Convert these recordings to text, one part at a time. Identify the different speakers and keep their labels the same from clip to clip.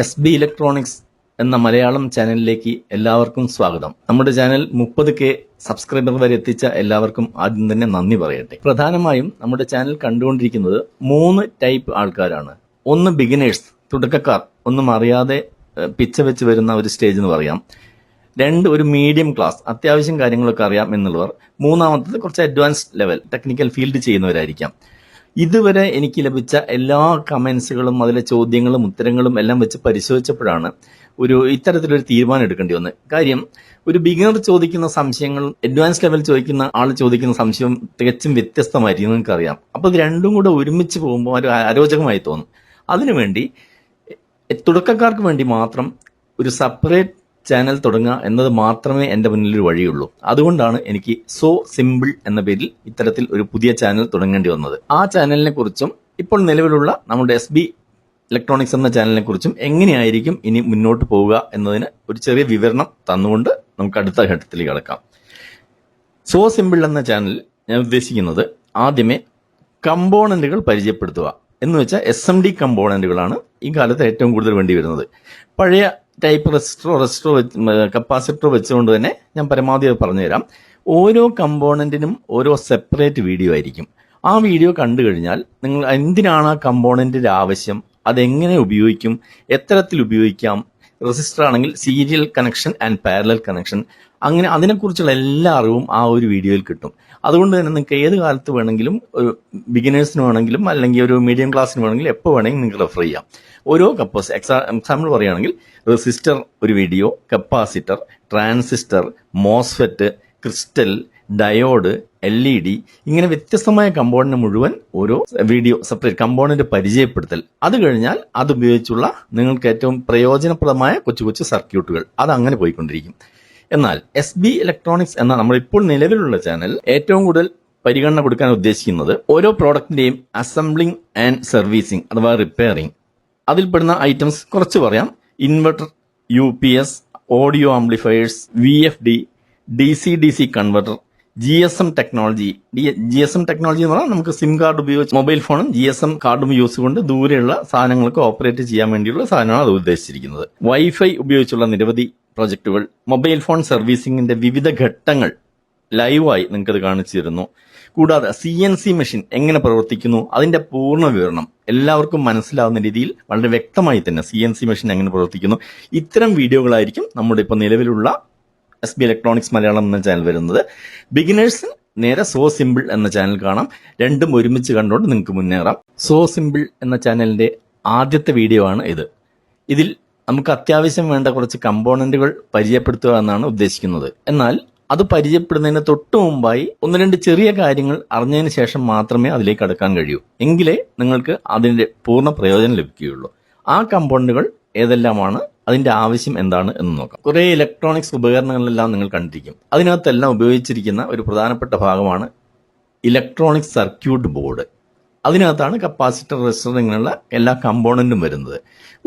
Speaker 1: SB electronics എന്ന മലയാളം ചാനലിലേക്ക് എല്ലാവർക്കും സ്വാഗതം. നമ്മുടെ ചാനൽ 30K സബ്സ്ക്രൈബർ വരെ എത്തിച്ച എല്ലാവർക്കും ആദ്യം തന്നെ നന്ദി പറയട്ടെ. പ്രധാനമായും നമ്മുടെ ചാനൽ കണ്ടുകൊണ്ടിരിക്കുന്നത് 3 ടൈപ്പ് ആൾക്കാരാണ്. ഒന്ന് ബിഗിനേഴ്സ്, തുടക്കക്കാർ, ഒന്നും അറിയാതെ പിച്ച വെച്ച് വരുന്ന ഒരു സ്റ്റേജ് എന്ന് പറയാം. 2 ഒരു മീഡിയം ക്ലാസ്, അത്യാവശ്യം കാര്യങ്ങളൊക്കെ അറിയാം എന്നുള്ളവർ. മൂന്നാമത്തത് കുറച്ച് അഡ്വാൻസ്ഡ് ലെവൽ, ടെക്നിക്കൽ ഫീൽഡ് ചെയ്യുന്നവരായിരിക്കാം. ഇതുവരെ എനിക്ക് ലഭിച്ച എല്ലാ കമൻസുകളും അതിലെ ചോദ്യങ്ങളും ഉത്തരങ്ങളും എല്ലാം വെച്ച് പരിശോധിച്ചപ്പോഴാണ് ഇത്തരത്തിലൊരു തീരുമാനം എടുക്കേണ്ടി വന്നത്. കാര്യം, ഒരു ബിഗിനർ ചോദിക്കുന്ന സംശയങ്ങളും അഡ്വാൻസ് ലെവൽ ചോദിക്കുന്ന ആൾ ചോദിക്കുന്ന സംശയവും തികച്ചും വ്യത്യസ്തമായിരിക്കും, നിങ്ങൾക്കറിയാം. അപ്പോൾ ഇത് രണ്ടും കൂടെ ഒരുമിച്ച് പോകുമ്പോൾ ഒരു അരോചകമായി തോന്നും. അതിനുവേണ്ടി തുടക്കക്കാർക്ക് വേണ്ടി മാത്രം ഒരു സെപ്പറേറ്റ് ചാനൽ തുടങ്ങുക എന്നത് മാത്രമേ എൻ്റെ മുന്നിലൊരു വഴിയുള്ളൂ. അതുകൊണ്ടാണ് എനിക്ക് സോ സിമ്പിൾ എന്ന പേരിൽ ഇത്തരത്തിൽ ഒരു പുതിയ ചാനൽ തുടങ്ങേണ്ടി വന്നത്. ആ ചാനലിനെ കുറിച്ചും ഇപ്പോൾ നിലവിലുള്ള നമ്മുടെ SB ഇലക്ട്രോണിക്സ് എന്ന ചാനലിനെ കുറിച്ചും എങ്ങനെയായിരിക്കും ഇനി മുന്നോട്ട് പോവുക എന്നതിന് ഒരു ചെറിയ വിവരണം തന്നുകൊണ്ട് നമുക്ക് അടുത്ത ഘട്ടത്തിലേക്ക് കടക്കാം. സോ സിമ്പിൾ എന്ന ചാനൽ ഞാൻ ഉദ്ദേശിക്കുന്നത് ആദ്യമേ കമ്പോണന്റുകൾ പരിചയപ്പെടുത്തുക എന്ന് വെച്ചാൽ SMD കമ്പോണന്റുകളാണ് ഈ കാലത്ത് ഏറ്റവും കൂടുതൽ വേണ്ടി വരുന്നത്. പഴയ ടൈപ്പ് റെസിസ്റ്ററോ കപ്പാസിറ്ററോ വെച്ചുകൊണ്ട് തന്നെ ഞാൻ പരമാവധി പറഞ്ഞുതരാം. ഓരോ കമ്പോണന്റിനും ഓരോ സെപ്പറേറ്റ് വീഡിയോ ആയിരിക്കും. ആ വീഡിയോ കണ്ടു കഴിഞ്ഞാൽ നിങ്ങൾ എന്തിനാണ് ആ കമ്പോണന്റിന്റെ ആവശ്യം, അതെങ്ങനെ ഉപയോഗിക്കും, എത്തരത്തിൽ ഉപയോഗിക്കാം, റെസിസ്റ്റർ ആണെങ്കിൽ serial connection and parallel connection, അങ്ങനെ അതിനെക്കുറിച്ചുള്ള എല്ലാ അറിവും ആ ഒരു വീഡിയോയിൽ കിട്ടും. അതുകൊണ്ട് തന്നെ നിങ്ങൾക്ക് ഏത് കാലത്ത് വേണമെങ്കിലും, ഒരു ബിഗിനേഴ്സിന് വേണമെങ്കിലും അല്ലെങ്കിൽ ഒരു മീഡിയം ക്ലാസ്സിന് വേണമെങ്കിലും എപ്പോൾ വേണമെങ്കിലും നിങ്ങൾക്ക് റെഫർ ചെയ്യാം. ഓരോ എക്സാമ്പിൾ പറയുകയാണെങ്കിൽ റെസിസ്റ്റർ ഒരു video, capacitor, transistor, MOSFET, crystal, diode, LED, ഇങ്ങനെ വ്യത്യസ്തമായ കമ്പോണന്റ് മുഴുവൻ ഓരോ വീഡിയോ സെപ്പറേറ്റ് കമ്പോണന്റ് പരിചയപ്പെടുത്തൽ. അത് കഴിഞ്ഞാൽ അതുപയോഗിച്ചുള്ള നിങ്ങൾക്ക് ഏറ്റവും പ്രയോജനപ്രദമായ കൊച്ചു കൊച്ചു സർക്യൂട്ടുകൾ, അതങ്ങനെ പോയിക്കൊണ്ടിരിക്കും. എന്നാൽ SB ഇലക്ട്രോണിക്സ് എന്ന നമ്മളിപ്പോൾ നിലവിലുള്ള ചാനൽ ഏറ്റവും കൂടുതൽ പരിഗണന കൊടുക്കാൻ ഉദ്ദേശിക്കുന്നത് ഓരോ പ്രോഡക്റ്റിന്റെയും അസംബ്ലിംഗ് ആൻഡ് സർവീസിംഗ് അഥവാ റിപ്പയറിംഗ്. അതിൽപ്പെടുന്ന ഐറ്റംസ് കുറച്ച് പറയാം. Inverter, UPS, audio amplifiers, VFD, DC converter, GSM technology. GSM technology എന്ന് പറഞ്ഞാൽ നമുക്ക് സിം കാർഡ് ഉപയോഗിച്ച് മൊബൈൽ ഫോണും GSM കാർഡും യൂസ് കൊണ്ട് ദൂരെയുള്ള സാധനങ്ങൾക്ക് ഓപ്പറേറ്റ് ചെയ്യാൻ വേണ്ടിയുള്ള സാധനമാണ് അത് ഉദ്ദേശിച്ചിരിക്കുന്നത്. വൈഫൈ ഉപയോഗിച്ചുള്ള നിരവധി പ്രൊജക്ടുകൾ, മൊബൈൽ ഫോൺ സർവീസിംഗിന്റെ വിവിധ ഘട്ടങ്ങൾ ലൈവായി നിങ്ങൾക്കത് കാണിച്ചു തരുന്നു. കൂടാതെ CNC മെഷീൻ എങ്ങനെ പ്രവർത്തിക്കുന്നു അതിന്റെ പൂർണ്ണ വിവരണം എല്ലാവർക്കും മനസ്സിലാവുന്ന രീതിയിൽ വളരെ വ്യക്തമായി തന്നെ CNC മെഷീൻ എങ്ങനെ പ്രവർത്തിക്കുന്നു, ഇത്തരം വീഡിയോകളായിരിക്കും നമ്മുടെ ഇപ്പോൾ നിലവിലുള്ള SB ഇലക്ട്രോണിക്സ് മലയാളം എന്ന ചാനൽ വരുന്നത്. ബിഗിനേഴ്സ് നേരെ സോ സിമ്പിൾ എന്ന ചാനൽ കാണാം. രണ്ടും ഒരുമിച്ച് കണ്ടുകൊണ്ട് നിങ്ങൾക്ക് മുന്നേറാം. സോ സിമ്പിൾ എന്ന ചാനലിന്റെ ആദ്യത്തെ വീഡിയോ ആണ് ഇത്. ഇതിൽ നമുക്ക് അത്യാവശ്യം വേണ്ട കുറച്ച് കമ്പോണന്റുകൾ പരിചയപ്പെടുത്തുക എന്നാണ് ഉദ്ദേശിക്കുന്നത്. എന്നാൽ അത് പരിചയപ്പെടുന്നതിന് തൊട്ടു മുമ്പായി 1-2 ചെറിയ കാര്യങ്ങൾ അറിഞ്ഞതിന് ശേഷം മാത്രമേ അതിലേക്ക് കടക്കാൻ കഴിയൂ. എങ്കിലേ നിങ്ങൾക്ക് അതിന്റെ പൂർണ്ണ പ്രയോജനം ലഭിക്കുകയുള്ളൂ. ആ കമ്പോണന്റുകൾ ഏതെല്ലാമാണ്, അതിന്റെ ആവശ്യം എന്താണ് എന്ന് നോക്കാം. കുറെ ഇലക്ട്രോണിക്സ് ഉപകരണങ്ങളെല്ലാം നിങ്ങൾ കണ്ടിരിക്കും. അതിനകത്തെല്ലാം ഉപയോഗിച്ചിരിക്കുന്ന ഒരു പ്രധാനപ്പെട്ട ഭാഗമാണ് ഇലക്ട്രോണിക് സർക്യൂട്ട് ബോർഡ്. അതിനകത്താണ് കപ്പാസിറ്റർ, റെസിസ്റ്റർ, ഇങ്ങനെയുള്ള എല്ലാ കമ്പോണന്റും വരുന്നത്.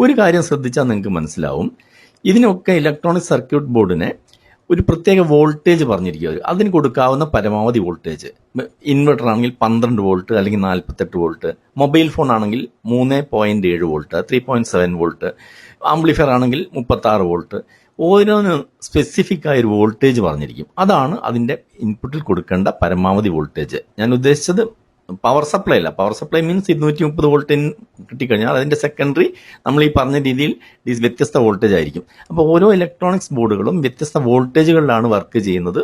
Speaker 1: ഒരു കാര്യം ശ്രദ്ധിച്ചാൽ നിങ്ങൾക്ക് മനസ്സിലാവും, ഇതിനൊക്കെ ഇലക്ട്രോണിക് സർക്യൂട്ട് ബോർഡിനെ ഒരു പ്രത്യേക വോൾട്ടേജ് പറഞ്ഞിരിക്കുക. അതിന് കൊടുക്കാവുന്ന പരമാവധി വോൾട്ടേജ്. ഇൻവെർട്ടർ ആണെങ്കിൽ 12 വോൾട്ട് അല്ലെങ്കിൽ 48 വോൾട്ട്, മൊബൈൽ ഫോൺ ആണെങ്കിൽ 3.7 വോൾട്ട്, 3.7 വോൾട്ട്, ആംപ്ലിഫയർ ആണെങ്കിൽ 36 വോൾട്ട്. ഓരോന്നും സ്പെസിഫിക് ആയ ഒരു വോൾട്ടേജ് പറഞ്ഞിരിക്കും. അതാണ് അതിന്റെ ഇൻപുട്ടിൽ കൊടുക്കേണ്ട പരമാവധി വോൾട്ടേജ്. ഞാൻ ഉദ്ദേശിച്ചത് പവർ സപ്ലൈ അല്ല. പവർ സപ്ലൈ മീൻസ് 230 വോൾട്ടിന് കിട്ടിക്കഴിഞ്ഞാൽ അതിന്റെ സെക്കൻഡറി നമ്മൾ ഈ പറഞ്ഞ രീതിയിൽ വ്യത്യസ്ത വോൾട്ടേജ് ആയിരിക്കും. അപ്പോൾ ഓരോ ഇലക്ട്രോണിക്സ് ബോർഡുകളും വ്യത്യസ്ത വോൾട്ടേജുകളിലാണ് വർക്ക് ചെയ്യുന്നത്.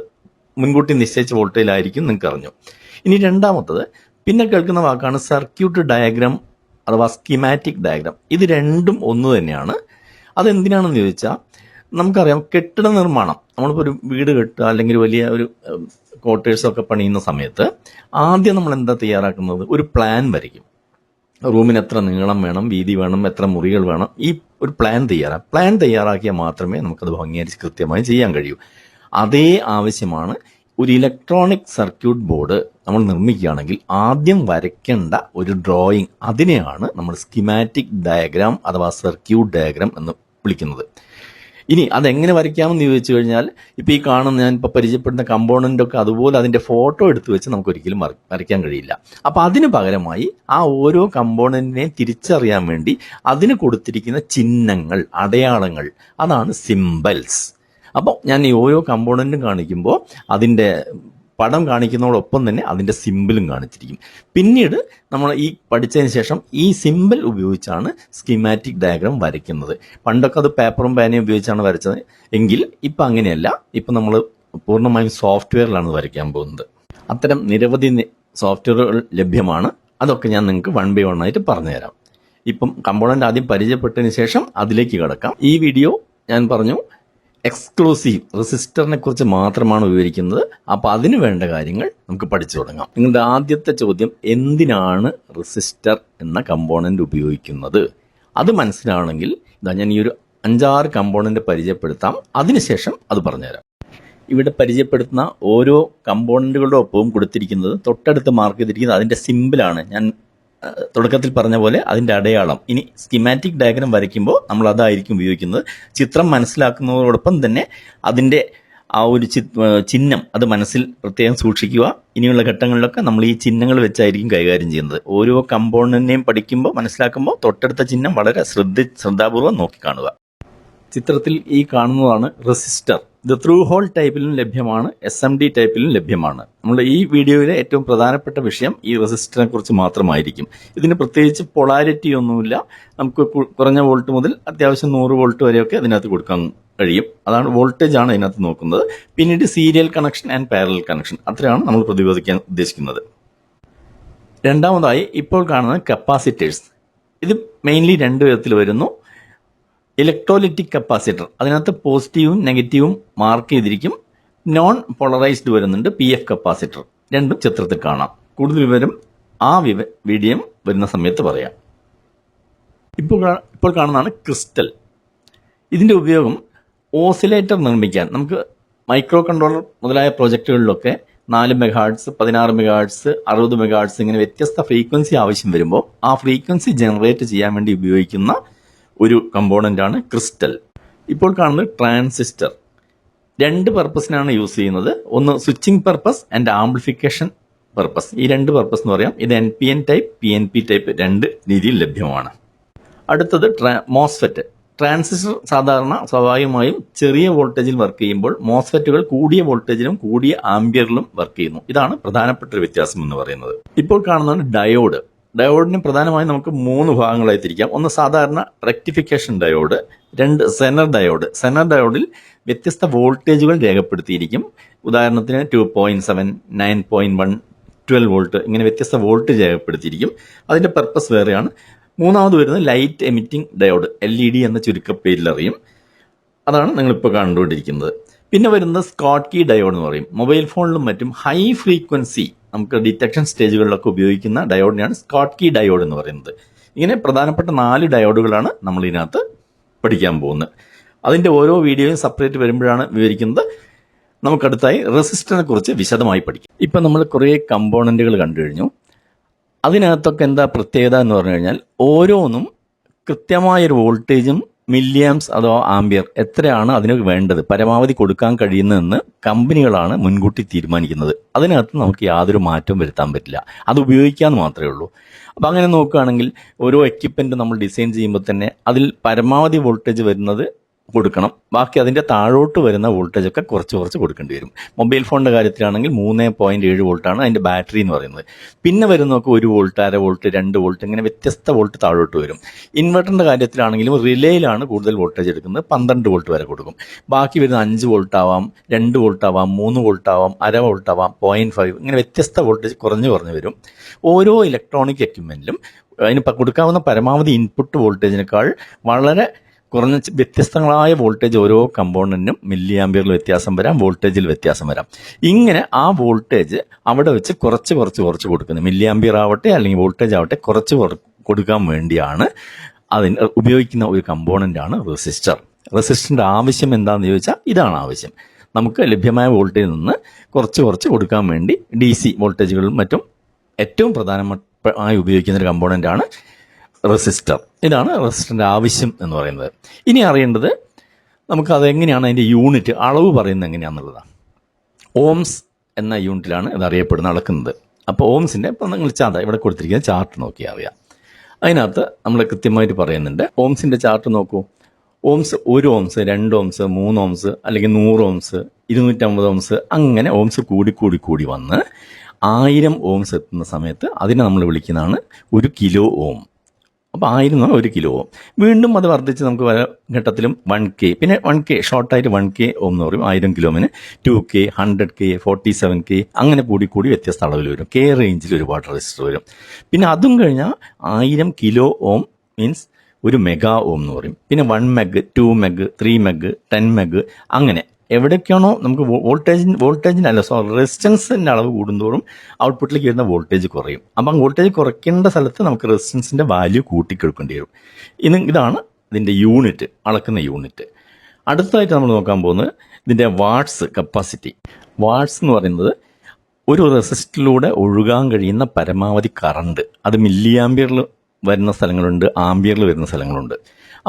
Speaker 1: മുൻകൂട്ടി നിശ്ചയിച്ച വോൾട്ടേജിലായിരിക്കും, നിങ്ങൾക്ക് അറിഞ്ഞു. ഇനി രണ്ടാമത്തത് പിന്നെ കേൾക്കുന്ന വാക്കാണ് സർക്യൂട്ട് ഡയഗ്രാം അഥവാ സ്കീമാറ്റിക് ഡയഗ്രാം. ഇത് രണ്ടും ഒന്ന് തന്നെയാണ്. അതെന്തിനാണെന്ന് ചോദിച്ചാൽ, നമുക്കറിയാം കെട്ടിട നിർമ്മാണം, നമ്മളിപ്പോൾ ഒരു വീട് കെട്ടുക അല്ലെങ്കിൽ വലിയ ഒരു ക്വാർട്ടേഴ്സൊക്കെ പണിയുന്ന സമയത്ത് ആദ്യം നമ്മൾ എന്താ തയ്യാറാക്കുന്നത്, ഒരു പ്ലാൻ വരയ്ക്കും. റൂമിന് എത്ര നീളം വേണം, വീതി വേണം, എത്ര മുറികൾ വേണം, ഈ ഒരു പ്ലാൻ തയ്യാറാക്കിയാൽ മാത്രമേ നമുക്കത് ഭംഗിയായി കൃത്യമായി ചെയ്യാൻ കഴിയൂ. അതേ ആവശ്യമാണ് ഒരു ഇലക്ട്രോണിക് സർക്യൂട്ട് ബോർഡ് നമ്മൾ നിർമ്മിക്കുകയാണെങ്കിൽ ആദ്യം വരയ്ക്കേണ്ട ഒരു ഡ്രോയിങ്. അതിനെയാണ് നമ്മൾ സ്കീമാറ്റിക് ഡയഗ്രാം അഥവാ സർക്യൂട്ട് ഡയഗ്രാം എന്ന് വിളിക്കുന്നത്. ഇനി അതെങ്ങനെ വരയ്ക്കാമെന്ന് ചോദിച്ചു കഴിഞ്ഞാൽ ഇപ്പോൾ ഈ കാണുന്ന ഞാനിപ്പോൾ പരിചയപ്പെടുന്ന കമ്പോണൻ്റൊക്കെ അതുപോലെ അതിൻ്റെ ഫോട്ടോ എടുത്ത് വെച്ച് നമുക്ക് ഒരിക്കലും വരയ്ക്കാൻ കഴിയില്ല. അപ്പോൾ അതിന് പകരമായി ആ ഓരോ കമ്പോണൻറ്റിനെയും തിരിച്ചറിയാൻ വേണ്ടി അതിന് കൊടുത്തിരിക്കുന്ന ചിഹ്നങ്ങൾ, അടയാളങ്ങൾ, അതാണ് സിംബൽസ്. അപ്പോൾ ഞാൻ ഈ ഓരോ കമ്പോണൻറ്റും കാണിക്കുമ്പോൾ അതിൻ്റെ പടം കാണിക്കുന്നതോടൊപ്പം തന്നെ അതിൻ്റെ സിമ്പിളും കാണിച്ചിരിക്കും. പിന്നീട് നമ്മൾ ഈ പഠിച്ചതിന് ശേഷം ഈ സിമ്പിൾ ഉപയോഗിച്ചാണ് സ്കീമാറ്റിക് ഡയഗ്രാം വരയ്ക്കുന്നത്. പണ്ടൊക്കെ അത് പേപ്പറും പേനയും ഉപയോഗിച്ചാണ് വരച്ചത് എങ്കിൽ ഇപ്പം അങ്ങനെയല്ല. ഇപ്പം നമ്മൾ പൂർണ്ണമായും സോഫ്റ്റ്വെയറിലാണ് വരയ്ക്കാൻ പോകുന്നത്. അത്തരം നിരവധി സോഫ്റ്റ്വെയറുകൾ ലഭ്യമാണ്. അതൊക്കെ ഞാൻ നിങ്ങൾക്ക് 1 by 1 ആയിട്ട് പറഞ്ഞുതരാം. ഇപ്പം കമ്പോണൻ്റ് ആദ്യം പരിചയപ്പെട്ടതിന് ശേഷം അതിലേക്ക് കിടക്കാം. ഈ വീഡിയോ ഞാൻ പറഞ്ഞു എക്സ്ക്ലൂസീവ് റെസിസ്റ്ററിനെ കുറിച്ച് മാത്രമാണ് വിവരിക്കുന്നത്. അപ്പോൾ അതിന് വേണ്ട കാര്യങ്ങൾ നമുക്ക് പഠിച്ചു തുടങ്ങാം. നിങ്ങളുടെ ആദ്യത്തെ ചോദ്യം, എന്തിനാണ് റെസിസ്റ്റർ എന്ന കമ്പോണൻ്റ് ഉപയോഗിക്കുന്നത്? അത് മനസ്സിലാവണമെങ്കിൽ ഞാൻ ഈ ഒരു 5-6 കമ്പോണൻ്റ് പരിചയപ്പെടുത്താം. അതിനുശേഷം അത് പറഞ്ഞുതരാം. ഇവിടെ പരിചയപ്പെടുത്തുന്ന ഓരോ കമ്പോണൻറ്റുകളുടെ ഒപ്പവും കൊടുത്തിരിക്കുന്നത്, തൊട്ടടുത്ത് മാർക്ക് ചെയ്തിരിക്കുന്നത് അതിൻ്റെ സിമ്പിളാണ്. ഞാൻ തുടക്കത്തിൽ പറഞ്ഞ പോലെ അതിൻ്റെ അടയാളം. ഇനി സ്കീമാറ്റിക് ഡയഗ്രാം വരയ്ക്കുമ്പോൾ നമ്മൾ അതായിരിക്കും ഉപയോഗിക്കുന്നത്. ചിത്രം മനസ്സിലാക്കുന്നതോടൊപ്പം തന്നെ അതിൻ്റെ ആ ഒരു ചിഹ്നം അത് മനസ്സിൽ പ്രത്യേകം സൂക്ഷിക്കുക. ഇനിയുള്ള ഘട്ടങ്ങളിലൊക്കെ നമ്മൾ ഈ ചിഹ്നങ്ങൾ വെച്ചായിരിക്കും കൈകാര്യം ചെയ്യുന്നത്. ഓരോ കമ്പോണൻറ്റിനെയും പഠിക്കുമ്പോൾ മനസ്സിലാക്കുമ്പോൾ തൊട്ടടുത്ത ചിഹ്നം വളരെ ശ്രദ്ധാപൂർവ്വം നോക്കിക്കാണുക. ചിത്രത്തിൽ ഈ കാണുന്നതാണ് റെസിസ്റ്റർ. ഇത് ത്രൂ ഹോൾ ടൈപ്പിലും ലഭ്യമാണ്, SMD ടൈപ്പിലും ലഭ്യമാണ്. നമ്മുടെ ഈ വീഡിയോയിലെ ഏറ്റവും പ്രധാനപ്പെട്ട വിഷയം ഈ റെസിസ്റ്ററിനെ കുറിച്ച് മാത്രമായിരിക്കും. ഇതിന് പ്രത്യേകിച്ച് പൊളാരിറ്റി ഒന്നുമില്ല. നമുക്ക് കുറഞ്ഞ വോൾട്ട് മുതൽ അത്യാവശ്യം 100 വോൾട്ട് വരെയൊക്കെ അതിനകത്ത് കൊടുക്കാൻ കഴിയും. അതാണ് വോൾട്ടേജ് ആണ് ഇതിനകത്ത് നോക്കുന്നത്. പിന്നീട് serial connection and parallel connection, അത്രയാണ് നമ്മൾ പ്രതിപാദിക്കാൻ ഉദ്ദേശിക്കുന്നത്. രണ്ടാമതായി ഇപ്പോൾ കാണുന്നത് കപ്പാസിറ്റേഴ്സ്. ഇത് മെയിൻലി 2 വിധത്തിൽ വരുന്നു. ഇലക്ട്രോലിറ്റിക് കപ്പാസിറ്റർ, അതിനകത്ത് പോസിറ്റീവും നെഗറ്റീവും മാർക്ക് ചെയ്തിരിക്കും. നോൺ പോളറൈസ്ഡ് വരുന്നുണ്ട്, PF കപ്പാസിറ്റർ. രണ്ടും ചിത്രത്തിൽ കാണാം. കൂടുതൽ വിവരം ആ വീഡിയോ വരുന്ന സമയത്ത് പറയാം. ഇപ്പോൾ കാണുന്നതാണ് ക്രിസ്റ്റൽ. ഇതിൻ്റെ ഉപയോഗം ഓസിലേറ്റർ നിർമ്മിക്കാൻ, നമുക്ക് മൈക്രോ കൺട്രോളർ മുതലായ പ്രോജക്റ്റുകളിലൊക്കെ 4 MHz, 16 MHz, 60 MHz ഇങ്ങനെ വ്യത്യസ്ത ഫ്രീക്വൻസി ആവശ്യം വരുമ്പോൾ ആ ഫ്രീക്വൻസി ജനറേറ്റ് ചെയ്യാൻ വേണ്ടി ഉപയോഗിക്കുന്ന ഒരു കമ്പോണൻ്റാണ് ക്രിസ്റ്റൽ. ഇപ്പോൾ കാണുന്നത് ട്രാൻസിസ്റ്റർ. 2 പർപ്പസിനാണ് യൂസ് ചെയ്യുന്നത്. ഒന്ന് switching purpose and amplification purpose. ഈ 2 പർപ്പസ് എന്ന് പറയാം. ഇത് NPN ടൈപ്പ്, PNP ടൈപ്പ് 2 രീതിയിൽ ലഭ്യമാണ്. അടുത്തത് മോസ്ഫെറ്റ്. ട്രാൻസിസ്റ്റർ സാധാരണ സ്വാഭാവികമായും ചെറിയ വോൾട്ടേജിൽ വർക്ക് ചെയ്യുമ്പോൾ മോസ്ഫെറ്റുകൾ കൂടിയ വോൾട്ടേജിലും കൂടിയ ആംബിയറിലും വർക്ക് ചെയ്യുന്നു. ഇതാണ് പ്രധാനപ്പെട്ട ഒരു വ്യത്യാസം എന്ന് പറയുന്നത്. ഇപ്പോൾ കാണുന്നതാണ് ഡയോഡ്. ഡയോഡിന് പ്രധാനമായും നമുക്ക് 3 ഭാഗങ്ങളായി തിരിക്കാം. ഒന്ന് സാധാരണ rectification diode, 2 zener diode. Zener ഡയോഡിൽ വ്യത്യസ്ത വോൾട്ടേജുകൾ രേഖപ്പെടുത്തിയിരിക്കും. ഉദാഹരണത്തിന് 2.7, 9.1, 12 വോൾട്ട്, ഇങ്ങനെ വ്യത്യസ്ത വോൾട്ടേജ് രേഖപ്പെടുത്തിയിരിക്കും. അതിൻ്റെ പർപ്പസ് വേറെയാണ്. മൂന്നാമത് വരുന്നത് ലൈറ്റ് എമിറ്റിംഗ് ഡയോഡ്, LED എന്ന ചുരുക്കപ്പേരിൽ അറിയും. അതാണ് നിങ്ങളിപ്പോൾ കണ്ടുകൊണ്ടിരിക്കുന്നത്. പിന്നെ വരുന്നത് സ്കോട്ട് കീ ഡയോഡ് എന്ന് പറയും. മൊബൈൽ ഫോണിലും മറ്റും ഹൈ ഫ്രീക്വൻസി നമുക്ക് ഡിറ്റക്ഷൻ സ്റ്റേജുകളിലൊക്കെ ഉപയോഗിക്കുന്ന ഡയോഡിനെയാണ് സ്കോട്ട് കീ ഡയോഡ് എന്ന് പറയുന്നത്. ഇങ്ങനെ പ്രധാനപ്പെട്ട 4 ഡയോഡുകളാണ് നമ്മൾ ഇതിനകത്ത് പഠിക്കാൻ പോകുന്നത്. അതിൻ്റെ ഓരോ വീഡിയോയും സെപ്പറേറ്റ് വരുമ്പോഴാണ് വിവരിക്കുന്നത്. നമുക്കടുത്തായി റെസിസ്റ്ററിനെ കുറിച്ച് വിശദമായി പഠിക്കാം. ഇപ്പം നമ്മൾ കുറേ കമ്പോണൻറ്റുകൾ കണ്ടു കഴിഞ്ഞു. അതിനകത്തൊക്കെ എന്താ പ്രത്യേകത എന്ന് പറഞ്ഞു കഴിഞ്ഞാൽ ഓരോന്നും കൃത്യമായൊരു വോൾട്ടേജും മില്ലിയാംസ് അഥവാ ആംബിയർ എത്രയാണ് അതിന് വേണ്ടത്, പരമാവധി കൊടുക്കാൻ കഴിയുന്നതെന്ന് കമ്പനികളാണ് മുൻകൂട്ടി തീരുമാനിക്കുന്നത്. അതിനകത്ത് നമുക്ക് യാതൊരു മാറ്റവും വരുത്താൻ പറ്റില്ല. അത് ഉപയോഗിക്കാമെന്ന് മാത്രമേ ഉള്ളൂ. അപ്പോൾ അങ്ങനെ നോക്കുകയാണെങ്കിൽ ഓരോ എക്യുപ്മെൻറ്റ് നമ്മൾ ഡിസൈൻ ചെയ്യുമ്പോൾ തന്നെ അതിൽ പരമാവധി വോൾട്ടേജ് വരുന്നത് കൊടുക്കണം. ബാക്കി അതിൻ്റെ താഴോട്ട് വരുന്ന വോൾട്ടേജൊക്കെ കുറച്ച് കൊടുക്കേണ്ടി വരും. മൊബൈൽ ഫോണിൻ്റെ കാര്യത്തിലാണെങ്കിൽ 3.7 വോൾട്ടാണ് അതിൻ്റെ ബാറ്ററി എന്ന് പറയുന്നത്. പിന്നെ വരുന്നതൊക്കെ 1 വോൾട്ട്, 1/2 വോൾട്ട്, 2 വോൾട്ട്, ഇങ്ങനെ വ്യത്യസ്ത വോൾട്ട് താഴോട്ട് വരും. ഇൻവെർട്ടറിൻ്റെ കാര്യത്തിലാണെങ്കിലും റിലേയിലാണ് കൂടുതൽ വോൾട്ടേജ് എടുക്കുന്നത്, 12 വോൾട്ട് വരെ കൊടുക്കും. ബാക്കി വരുന്ന 5 വോൾട്ട് ആവാം, 2 വോൾട്ട് ആവാം, 3 വോൾട്ട് ആവാം, 1/2 വോൾട്ട് ആവാം, 0.5, ഇങ്ങനെ വ്യത്യസ്ത വോൾട്ടേജ് കുറഞ്ഞു വരും. ഓരോ ഇലക്ട്രോണിക് എക്യുപ്മെൻറ്റിലും അതിന് കൊടുക്കാവുന്ന പരമാവധി ഇൻപുട്ട് വോൾട്ടേജിനേക്കാൾ വളരെ കുറഞ്ഞ വ്യത്യസ്തങ്ങളായ വോൾട്ടേജ് ഓരോ കമ്പോണൻറ്റിനും മില്ലി ആംബിയറിൽ വ്യത്യാസം വരാം, വോൾട്ടേജിൽ വ്യത്യാസം വരാം. ഇങ്ങനെ ആ വോൾട്ടേജ് അവിടെ വെച്ച് കുറച്ച് കൊടുക്കുന്നത്, മില്ലി ആംബിയർ ആവട്ടെ അല്ലെങ്കിൽ വോൾട്ടേജ് ആവട്ടെ, കുറച്ച് കൊടുക്കാൻ വേണ്ടിയാണ് അതിന് ഉപയോഗിക്കുന്ന ഒരു കമ്പോണൻ്റാണ് റെസിസ്റ്റർ. റെസിസ്റ്ററിൻ്റെ ആവശ്യം എന്താണെന്ന് ചോദിച്ചാൽ ഇതാണ് ആവശ്യം. നമുക്ക് ലഭ്യമായ വോൾട്ടേജിൽ നിന്ന് കുറച്ച് കൊടുക്കാൻ വേണ്ടി DC വോൾട്ടേജുകളും മറ്റും ഏറ്റവും പ്രധാനമായി ഉപയോഗിക്കുന്ന ഒരു കമ്പോണൻ്റാണ് റെസിസ്റ്റർ. ഇതാണ് റെസിസ്റ്ററിൻ്റെ ആവശ്യം എന്ന് പറയുന്നത്. ഇനി അറിയേണ്ടത് നമുക്കതെങ്ങനെയാണ് അതിൻ്റെ യൂണിറ്റ് അളവ് പറയുന്നത് എങ്ങനെയാണെന്നുള്ളതാണ്. ഓംസ് എന്ന യൂണിറ്റിലാണ് ഇത് അറിയപ്പെടുന്നത്, അളക്കുന്നത്. അപ്പോൾ ഓംസിൻ്റെ ഇപ്പം നിങ്ങൾ ഇവിടെ കൊടുത്തിരിക്കുന്ന ചാർട്ട് നോക്കിയാൽ അറിയാം. അതിനകത്ത് നമ്മൾ കൃത്യമായിട്ട് പറയുന്നുണ്ട്. ഓംസിൻ്റെ ചാർട്ട് നോക്കൂ. ഓംസ് 1 ഓംസ്, 2 ഓംസ്, 3 ഓംസ്, അല്ലെങ്കിൽ 100 ഓംസ്, 250 ഓംസ്, അങ്ങനെ ഓംസ് കൂടി വന്ന് 1000 ഓംസ് എത്തുന്ന സമയത്ത് അതിനെ നമ്മൾ വിളിക്കുന്നതാണ് 1 കിലോ ഓം. അപ്പോൾ 1000 എന്ന് പറഞ്ഞാൽ 1 കിലോ ഓം. വീണ്ടും അത് വർദ്ധിച്ച് നമുക്ക് പല ഘട്ടത്തിലും 1K, പിന്നെ 1K ഷോർട്ടായിട്ട് 1K ഓം എന്ന് പറയും. 1000 കിലോമിന് 2K, 100K, 47K, അങ്ങനെ കൂടി വ്യത്യസ്ത അളവിൽ വരും. K റേഞ്ചിൽ ഒരുപാട് റെസിസ്റ്റർ വരും. പിന്നെ അതും കഴിഞ്ഞാൽ 1000 kilo ohm means 1 mega ohm എന്ന് പറയും. പിന്നെ 1 മെഗ്, 2 മെഗ്, 3 മെഗ്, 10 മെഗ്, അങ്ങനെ എവിടേക്കാണോ നമുക്ക് റെസിസ്റ്റൻസിൻ്റെ അളവ് കൂടുന്തോറും ഔട്ട്പുട്ടിലേക്ക് വരുന്ന വോൾട്ടേജ് കുറയും. അപ്പം വോൾട്ടേജ് കുറയ്ക്കേണ്ട സ്ഥലത്ത് നമുക്ക് റെസിസ്റ്റൻസിൻ്റെ വാല്യൂ കൂട്ടിക്കൊടുക്കേണ്ടി വരും. ഇതാണ് ഇതിൻ്റെ യൂണിറ്റ്, അളക്കുന്ന യൂണിറ്റ്. അടുത്തതായിട്ട് നമ്മൾ നോക്കാൻ പോകുന്നത് ഇതിൻ്റെ വാട്ട്സ് കപ്പാസിറ്റി. വാട്ട്സ് എന്ന് പറയുന്നത് ഒരു റെസിസ്റ്ററിലൂടെ ഒഴുകാൻ കഴിയുന്ന പരമാവധി കറണ്ട്. അത് മില്ലി ആംപിയറിൽ വരുന്ന സ്ഥലങ്ങളുണ്ട്, ആംപിയറിൽ വരുന്ന സ്ഥലങ്ങളുണ്ട്.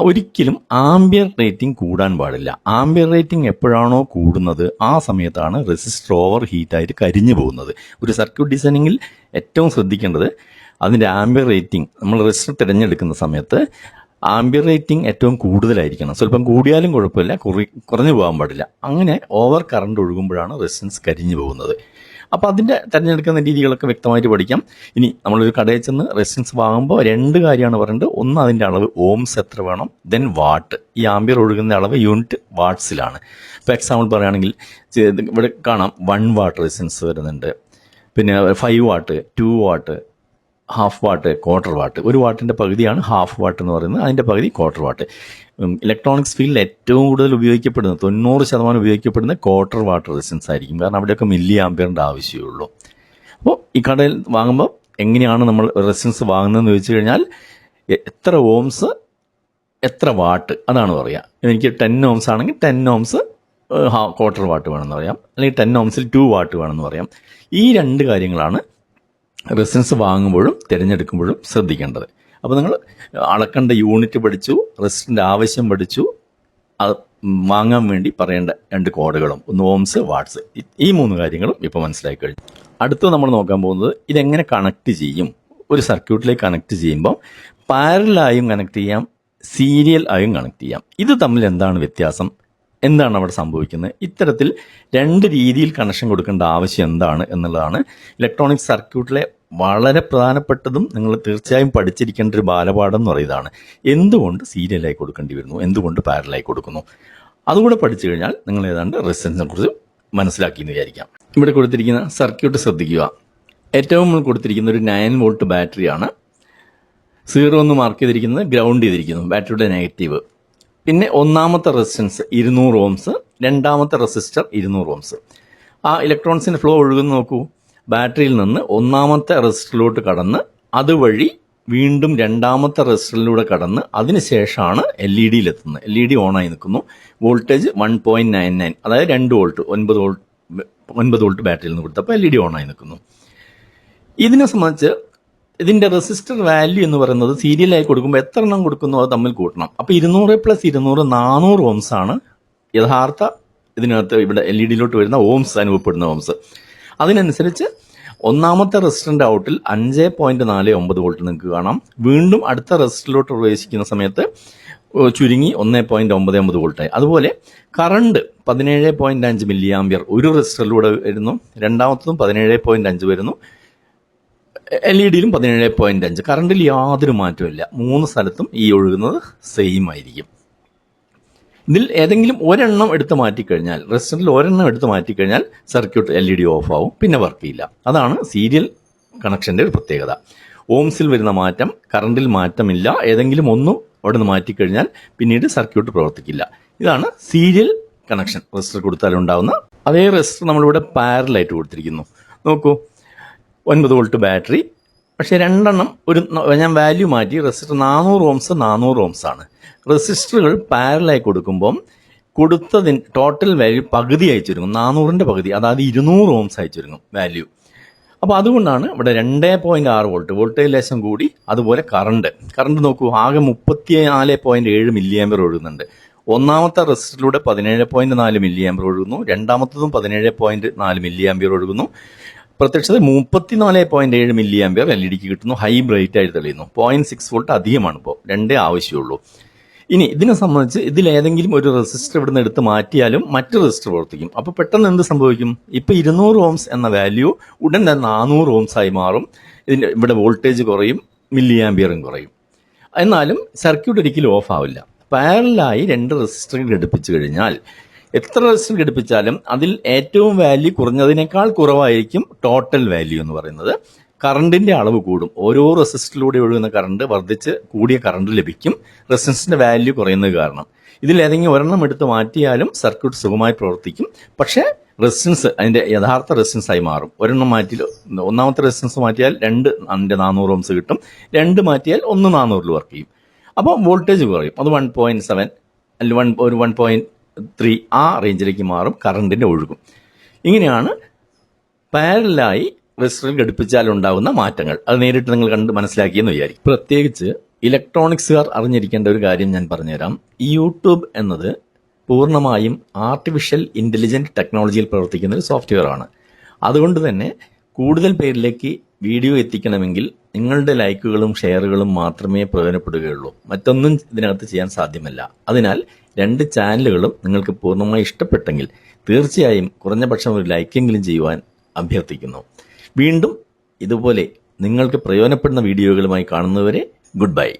Speaker 1: ഒരിക്കലും ആംപിയർ റേറ്റിംഗ് കൂടാൻ പാടില്ല. ആംപിയർ റേറ്റിംഗ് എപ്പോഴാണോ കൂടുന്നത് ആ സമയത്താണ് റെസിസ്റ്റർ ഓവർ ഹീറ്റായിട്ട് കരിഞ്ഞു പോകുന്നത്. ഒരു സർക്യൂട്ട് ഡിസൈനിങ്ങിൽ ഏറ്റവും ശ്രദ്ധിക്കേണ്ടത് അതിൻ്റെ ആംപിയർ റേറ്റിംഗ്. നമ്മൾ റെസിസ്റ്റർ തിരഞ്ഞെടുക്കുന്ന സമയത്ത് ആംപിയർ റേറ്റിംഗ് ഏറ്റവും കൂടുതലായിരിക്കണം. സ്വല്പം കൂടിയാലും കുഴപ്പമില്ല, കുറഞ്ഞു പോകാൻ പാടില്ല. അങ്ങനെ ഓവർ കറണ്ട് ഒഴുകുമ്പോഴാണ് റെസിസ്റ്റൻസ് കരിഞ്ഞു പോകുന്നത്. അപ്പോൾ അതിൻ്റെ തിരഞ്ഞെടുക്കുന്ന രീതികളൊക്കെ വ്യക്തമായിട്ട് പഠിക്കാം. ഇനി നമ്മളൊരു കടയിൽ ചെന്ന് റെസിസ്റ്റൻസ് വാങ്ങുമ്പോൾ 2 കാര്യമാണ് പറയുന്നത്. ഒന്ന്, അതിൻ്റെ അളവ് ഓംസ് എത്ര വേണം, ദെൻ വാട്ട്. ഈ ആംപിയർ ഒഴുകുന്ന അളവ് യൂണിറ്റ് വാട്ട്സിലാണ്. ഇപ്പോൾ എക്സാമ്പിൾ പറയുകയാണെങ്കിൽ ഇവിടെ കാണാം 1 വാട്ട് റെസിസ്റ്റൻസ് വരുന്നുണ്ട്, പിന്നെ 5 what, 2 what, half what, quarter what. 1 വാട്ടിൻ്റെ പകുതിയാണ് ഹാഫ് വാട്ട് എന്ന് പറയുന്നത്, അതിൻ്റെ പകുതി ക്വാർട്ടർ വാട്ട്. ഇലക്ട്രോണിക്സ് ഫീൽഡിൽ ഏറ്റവും കൂടുതൽ ഉപയോഗിക്കപ്പെടുന്നത് 90% ഉപയോഗിക്കപ്പെടുന്ന ക്വാർട്ടർ വാട്ട് റെസിസ്റ്റൻസ് ആയിരിക്കും. കാരണം അവിടെയൊക്കെ മില്ലി ആംപിയറിൻ്റെ ആവശ്യമുള്ളൂ. അപ്പോൾ ഈ കടയിൽ വാങ്ങുമ്പോൾ എങ്ങനെയാണ് നമ്മൾ റെസിസ്റ്റൻസ് വാങ്ങുന്നതെന്ന് ചോദിച്ചു കഴിഞ്ഞാൽ എത്ര ഓംസ് എത്ര വാട്ട് അതാണ് പറയുക. എനിക്ക് 10 ഓംസ് ആണെങ്കിൽ 10 ഓംസ് ക്വാർട്ടർ വാട്ട് വേണമെന്ന് പറയാം, അല്ലെങ്കിൽ 10 ഓംസിൽ 2 വാട്ട് വേണമെന്ന് പറയാം. ഈ 2 കാര്യങ്ങളാണ് റെസിസ്റ്റൻസ് വാങ്ങുമ്പോഴും തിരഞ്ഞെടുക്കുമ്പോഴും ശ്രദ്ധിക്കേണ്ടത്. അപ്പോൾ നിങ്ങൾ അളക്കേണ്ട യൂണിറ്റ് പഠിച്ചു, റെസിസ്റ്ററിൻ്റെ ആവശ്യം പഠിച്ചു, അത് വാങ്ങാൻ വേണ്ടി പറയേണ്ട 2 കോഡുകളും, ഒന്ന് ഓംസ്, വാട്ട്സ്. ഈ 3 കാര്യങ്ങളും ഇപ്പോൾ മനസ്സിലാക്കി കഴിഞ്ഞു. അടുത്ത് നമ്മൾ നോക്കാൻ പോകുന്നത് ഇതെങ്ങനെ കണക്ട് ചെയ്യും. ഒരു സർക്യൂട്ടിലേക്ക് കണക്ട് ചെയ്യുമ്പോൾ പാരലായും കണക്ട് ചെയ്യാം, സീരിയൽ ആയും കണക്ട് ചെയ്യാം. ഇത് തമ്മിൽ എന്താണ് വ്യത്യാസം, എന്താണ് അവിടെ സംഭവിക്കുന്നത്? ഇത്തരത്തിൽ 2 രീതിയിൽ കണക്ഷൻ കൊടുക്കേണ്ട ആവശ്യം എന്താണ് എന്നുള്ളതാണ് ഇലക്ട്രോണിക് സർക്യൂട്ടിലെ വളരെ പ്രധാനപ്പെട്ടതും നിങ്ങൾ തീർച്ചയായും പഠിച്ചിരിക്കേണ്ട ഒരു ബാലപാഠം എന്ന് പറയുന്നതാണ്. എന്തുകൊണ്ട് സീരിയലായി കൊടുക്കേണ്ടി വരുന്നു, എന്തുകൊണ്ട് പാരലായി കൊടുക്കുന്നു, അതുകൂടെ പഠിച്ചു കഴിഞ്ഞാൽ നിങ്ങൾ ഏതാണ്ട് റെസിസ്റ്റൻസിനെ കുറിച്ച് മനസ്സിലാക്കിയെന്ന് വിചാരിക്കാം. ഇവിടെ കൊടുത്തിരിക്കുന്ന സർക്യൂട്ട് ശ്രദ്ധിക്കുക. ഏറ്റവും മുകളിൽ കൊടുത്തിരിക്കുന്ന ഒരു 9 വോൾട്ട് ബാറ്ററിയാണ്. 0 എന്ന് മാർക്ക് ചെയ്തിരിക്കുന്നത് ഗ്രൗണ്ട് ചെയ്തിരിക്കുന്നു, ബാറ്ററിയുടെ നെഗറ്റീവ്. പിന്നെ ഒന്നാമത്തെ റെസിസ്റ്റൻസ് 200 ഓംസ്, രണ്ടാമത്തെ റെസിസ്റ്റർ 200 ഓംസ്. ആ ഇലക്ട്രോൺസിൻ്റെ ഫ്ലോ ഒഴുകുന്ന നോക്കൂ. ബാറ്ററിയിൽ നിന്ന് ഒന്നാമത്തെ റെസിസ്റ്ററിലോട്ട് കടന്ന് അതുവഴി വീണ്ടും രണ്ടാമത്തെ റെസിസ്റ്ററിലൂടെ കടന്ന് അതിനുശേഷമാണ് LED-യിലെത്തുന്നത്. LED ഓണായി നിൽക്കുന്നു. വോൾട്ടേജ് 1.99, അതായത് 2 വോൾട്ട്, 9 വോൾട്ട് ബാറ്ററിയിൽ നിന്ന് കൊടുത്തപ്പോൾ LED ഓണായി നിൽക്കുന്നു. ഇതിനെ സംബന്ധിച്ച് ഇതിൻ്റെ റെസിസ്റ്റർ വാല്യൂ എന്ന് പറയുന്നത് സീരിയലായി കൊടുക്കുമ്പോൾ എത്ര എണ്ണം കൊടുക്കുന്നു അത് തമ്മിൽ കൂട്ടണം. അപ്പോൾ 200 + 200 400 ഓംസ് ആണ് യഥാർത്ഥ ഇതിനകത്ത് ഇവിടെ LED-യിലോട്ട് വരുന്ന ഓംസ്, അനുഭവപ്പെടുന്ന ഓംസ്. അതിനനുസരിച്ച് ഒന്നാമത്തെ റെസിസ്റ്ററിൻ്റെ ഔട്ടിൽ 5.49 വോൾട്ട് നിങ്ങൾക്ക് കാണാം. വീണ്ടും അടുത്ത റെസിസ്റ്ററിലോട്ട് പ്രവേശിക്കുന്ന സമയത്ത് ചുരുങ്ങി 1.99 വോൾട്ടായി. അതുപോലെ കറണ്ട് 17.5 മില്ലി ആംപിയർ ഒരു റെസിസ്റ്ററിലൂടെ വരുന്നു, രണ്ടാമത്തതും 17.5 വരുന്നു, LED-യിലും 17.5. കറണ്ടിൽ യാതൊരു മാറ്റമില്ല. 3 സ്ഥലത്തും ഈ ഒഴുകുന്നത് സെയിം ആയിരിക്കും. ഇതിൽ ഏതെങ്കിലും ഒരെണ്ണം എടുത്ത് മാറ്റിക്കഴിഞ്ഞാൽ, റെസിസ്റ്ററിൽ ഒരെണ്ണം എടുത്ത് മാറ്റിക്കഴിഞ്ഞാൽ സർക്യൂട്ട് LED ഓഫ് ആവും, പിന്നെ വർക്ക് ചെയ്യില്ല. അതാണ് സീരിയൽ കണക്ഷൻ്റെ ഒരു പ്രത്യേകത. ഓംസിൽ വരുന്ന മാറ്റം, കറണ്ടിൽ മാറ്റമില്ല. ഏതെങ്കിലും ഒന്നും അവിടെ നിന്ന് മാറ്റിക്കഴിഞ്ഞാൽ പിന്നീട് സർക്യൂട്ട് പ്രവർത്തിക്കില്ല. ഇതാണ് സീരിയൽ കണക്ഷൻ റെസിസ്റ്റർ കൊടുത്താൽ ഉണ്ടാകുന്ന. അതേ റെസിസ്റ്റർ നമ്മളിവിടെ പാരലായിട്ട് കൊടുത്തിരിക്കുന്നു. നോക്കൂ, 9 വോൾട്ട് ബാറ്ററി, പക്ഷേ 2 എണ്ണം ഞാൻ വാല്യൂ മാറ്റി. റെസിസ്റ്റർ 400 ഓംസ് 400 ഓംസ് ആണ്. റെസിസ്റ്ററുകൾ പാരലായി കൊടുക്കുമ്പം കൊടുത്തതിന് ടോട്ടൽ വാല്യൂ പകുതി അയച്ചു ചുരുങ്ങും. 400ൻ്റെ പകുതി, അതായത് 200 ഓംസ് അയച്ചു ചുരുങ്ങും വാല്യൂ. അപ്പോൾ അതുകൊണ്ടാണ് ഇവിടെ 2.6 വോൾട്ട്, വോൾട്ടേജ് ലേശം കൂടി. അതുപോലെ കറണ്ട് നോക്കൂ, ആകെ 34.7 മില്ലി ആംപിയർ ഒഴുകുന്നുണ്ട്. ഒന്നാമത്തെ റെസിസ്റ്ററിലൂടെ 17.4 മില്ലി ആംപിയർ ഒഴുകുന്നു, രണ്ടാമത്തതും 17.4 മില്ലി ആംപിയർ ഒഴുകുന്നു. പ്രത്യക്ഷത്തിൽ 34.7 മില്ലി ആംപിയർ LED കിട്ടുന്നു. ഹൈ ബ്രൈറ്റ് ആയിട്ട് തെളിയുന്നു. 0.6 വോൾട്ട് അധികമാണ്. ഇപ്പോൾ 2 ആവശ്യമുള്ളൂ. ഇനി ഇതിനെ സംബന്ധിച്ച് ഇതിലേതെങ്കിലും ഒരു റെസിസ്റ്റർ ഇവിടുന്ന് എടുത്ത് മാറ്റിയാലും മറ്റ് റെസിസ്റ്റർ പ്രവർത്തിക്കും. അപ്പോൾ പെട്ടെന്ന് എന്ത് സംഭവിക്കും? ഇപ്പോൾ 200 ഓംസ് എന്ന വാല്യൂ ഉടൻ തന്നെ 400 ഓംസ് ആയി മാറും. ഇതിൻ്റെ ഇവിടെ വോൾട്ടേജ് കുറയും, മില്ലി ആംപിയറും കുറയും. എന്നാലും സർക്യൂട്ട് ഒരിക്കലും ഓഫ് ആവില്ല. പാരലായി 2 റെസിസ്റ്റർ ഘടിപ്പിച്ചു കഴിഞ്ഞാൽ എത്ര റെസിസ്റ്റർ ഘടിപ്പിച്ചാലും അതിൽ ഏറ്റവും വാല്യൂ കുറഞ്ഞതിനേക്കാൾ കുറവായിരിക്കും ടോട്ടൽ വാല്യൂ എന്ന് പറയുന്നത്. കറണ്ടിൻ്റെ അളവ് കൂടും. ഓരോ റെസിസ്റ്ററിലൂടെ ഒഴുകുന്ന കറണ്ട് വർദ്ധിച്ച് കൂടിയ കറണ്ട് ലഭിക്കും, റെസിസ്റ്റൻസിൻ്റെ വാല്യൂ കുറയുന്നത് കാരണം. ഇതിലേതെങ്കിലും ഒരെണ്ണം എടുത്ത് മാറ്റിയാലും സർക്യൂട്ട് സുഖമായി പ്രവർത്തിക്കും. പക്ഷേ റെസിസ്റ്റൻസ് അതിൻ്റെ യഥാർത്ഥ റെസിസ്റ്റൻസ് ആയി മാറും. ഒരെണ്ണം മാറ്റി ഒന്നാമത്തെ റെസിസ്റ്റൻസ് മാറ്റിയാൽ 400 ഓംസ് കിട്ടും, 2 മാറ്റിയാൽ 400 വർക്ക് ചെയ്യും. അപ്പോൾ വോൾട്ടേജ് കുറയും. അത് 1.7 അല്ലെങ്കിൽ ഒരു 1.3 ആ റേഞ്ചിലേക്ക് മാറും കറണ്ടിൻ്റെ ഒഴുകും. ഇങ്ങനെയാണ് പാരലായി റെസിസ്റ്ററിൽ ഘടിപ്പിച്ചാൽ ഉണ്ടാകുന്ന മാറ്റങ്ങൾ. അത് നേരിട്ട് നിങ്ങൾ കണ്ട് മനസ്സിലാക്കിയെന്ന് വിചാരിക്കും. പ്രത്യേകിച്ച് ഇലക്ട്രോണിക്സുകാർ അറിഞ്ഞിരിക്കേണ്ട ഒരു കാര്യം ഞാൻ പറഞ്ഞുതരാം. ഈ യൂട്യൂബ് എന്നത് പൂർണ്ണമായും ആർട്ടിഫിഷ്യൽ ഇൻ്റലിജൻറ്റ് ടെക്നോളജിയിൽ പ്രവർത്തിക്കുന്ന ഒരു സോഫ്റ്റ്വെയർ ആണ്. അതുകൊണ്ട് തന്നെ കൂടുതൽ പേരിലേക്ക് വീഡിയോ എത്തിക്കണമെങ്കിൽ നിങ്ങളുടെ ലൈക്കുകളും ഷെയറുകളും മാത്രമേ പ്രയോജനപ്പെടുകയുള്ളൂ. മറ്റൊന്നും ഇതിനകത്ത് ചെയ്യാൻ സാധ്യമല്ല. അതിനാൽ 2 ചാനലുകളും നിങ്ങൾക്ക് പൂർണ്ണമായി ഇഷ്ടപ്പെട്ടെങ്കിൽ തീർച്ചയായും കുറഞ്ഞ പക്ഷം ഒരു ലൈക്കെങ്കിലും ചെയ്യുവാൻ അഭ്യർത്ഥിക്കുന്നു. വീണ്ടും ഇതുപോലെ നിങ്ങൾക്ക് പ്രയോജനപ്പെടുന്ന വീഡിയോകളുമായി കാണുന്നവരെ ഗുഡ് ബൈ.